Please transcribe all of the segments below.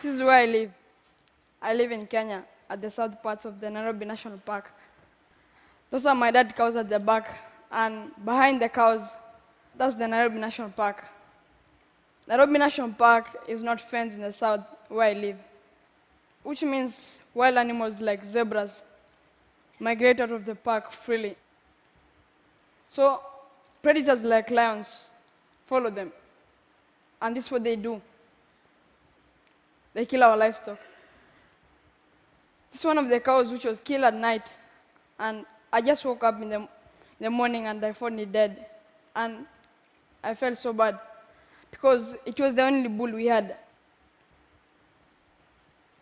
This is where I live. I live in Kenya, at the south parts of the Nairobi National Park. Those are my dad's cows at the back, and behind the cows, that's the Nairobi National Park. Nairobi National Park is not fenced in the south where I live, which means wild animals like zebras migrate out of the park freely. So predators like lions follow them, and this is what they do. They kill our livestock. This is one of the cows which was killed at night, and I just woke up in the morning and I found it dead. And I felt so bad because it was the only bull we had.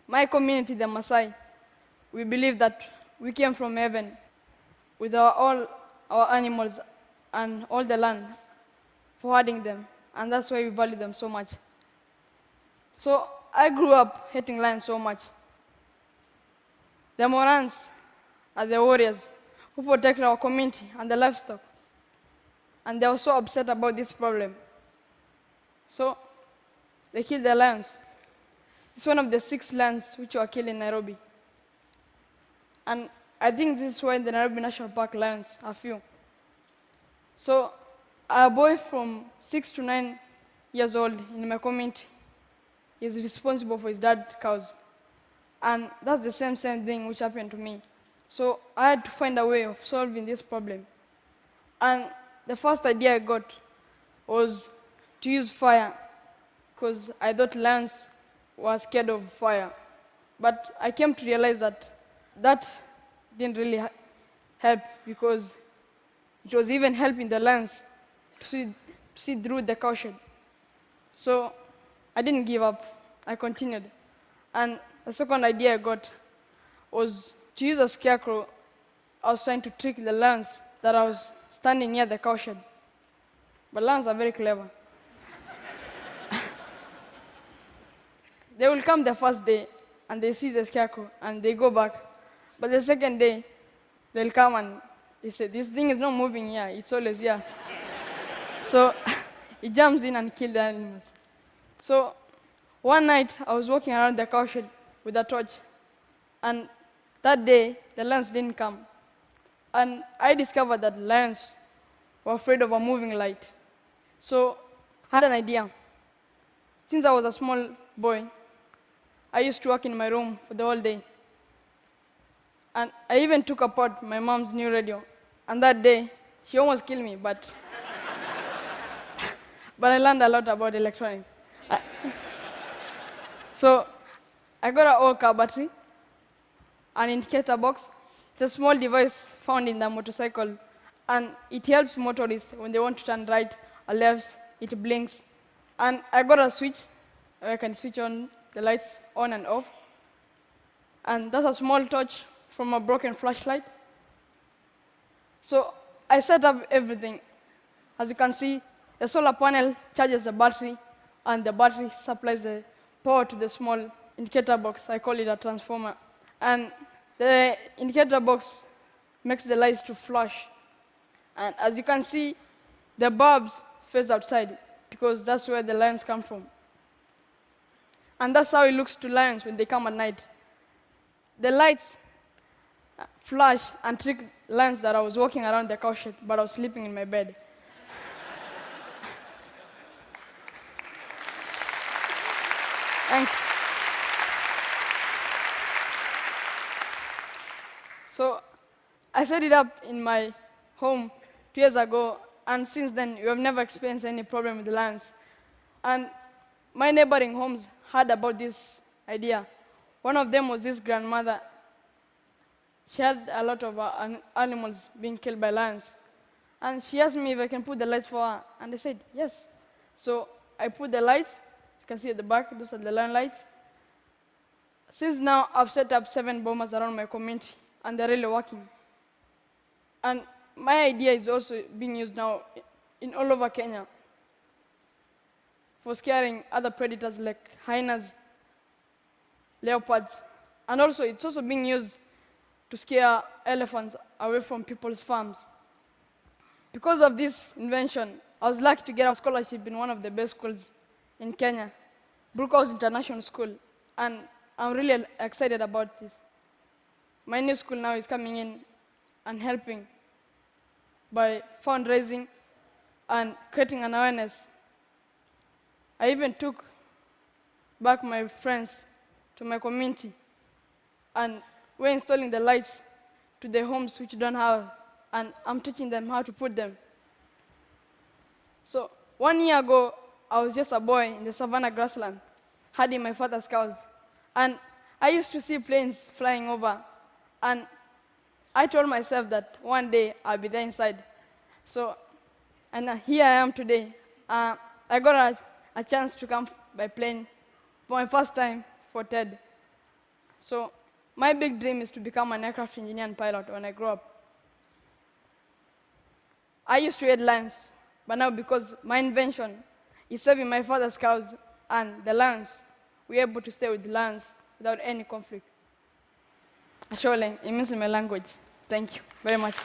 My community, the Maasai, we believe that we came from heaven with all our animals and all the land for herding them, and that's why we value them so much. So I grew up hating lions so much. The Morans are the warriors who protect our community and the livestock. And they were so upset about this problem. So they killed the lions. It's one of the 6 lions which were killed in Nairobi. And I think this is why the Nairobi National Park lions are few. So a boy from 6 to 9 years old in my community is responsible for his dad's cows. And that's the same thing which happened to me. So I had to find a way of solving this problem. And the first idea I got was to use fire, because I thought lions were scared of fire. But I came to realize that that didn't really help, because it was even helping the lions to see through the caution. So I didn't give up. I continued. And the second idea I got was to use a scarecrow. I was trying to trick the lions that I was standing near the cowshed. But lions are very clever. They will come the first day, and they see the scarecrow, and they go back. But the second day, they'll come and they say, this thing is not moving here, it's always here. So it jumps in and kills the animals. So one night, I was walking around the cowshed with a torch, and that day, the lions didn't come. And I discovered that lions were afraid of a moving light. So I had an idea. Since I was a small boy, I used to work in my room for the whole day. And I even took apart my mom's new radio. And that day, she almost killed me, but I learned a lot about electronics. So I got an old car battery, an indicator box. It's a small device found in the motorcycle, and it helps motorists when they want to turn right or left. It blinks. And I got a switch where I can switch on the lights on and off. And that's a small torch from a broken flashlight. So I set up everything. As you can see, the solar panel charges the battery, and the battery supplies the power to the small indicator box. I call it a transformer. And the indicator box makes the lights to flash. And as you can see, the bulbs face outside, because that's where the lions come from. And that's how it looks to lions when they come at night. The lights flash and trick lions that I was walking around the cowshed, but I was sleeping in my bed. Thanks. So I set it up in my home 2 years ago, and since then, we have never experienced any problem with the lions. And my neighboring homes heard about this idea. One of them was this grandmother. She had a lot of animals being killed by lions. And she asked me if I can put the lights for her, and I said, yes. So I put the lights. You can see at the back, those are the lion lights. Since now, I've set up 7 bombers around my community, and they're really working. And my idea is also being used now in all over Kenya for scaring other predators like hyenas, leopards, and also it's also being used to scare elephants away from people's farms. Because of this invention, I was lucky to get a scholarship in one of the best schools in Kenya, Brookhouse International School. and I'm really excited about this. My new school now is coming in and helping by fundraising and creating an awareness. I even took back my friends to my community, and we're installing the lights to the homes which don't have, and I'm teaching them how to put them. So 1 year ago, I was just a boy in the savannah grassland, herding my father's cows. And I used to see planes flying over, and I told myself that one day I'll be there inside. So, and here I am today. I got a chance to come by plane for my first time for TED. So my big dream is to become an aircraft engineer and pilot when I grow up. I used to hate lions, but now because my invention is saving my father's cows and the lions, we're able to stay with the lions without any conflict. Ashole, it means in my language. Thank you very much.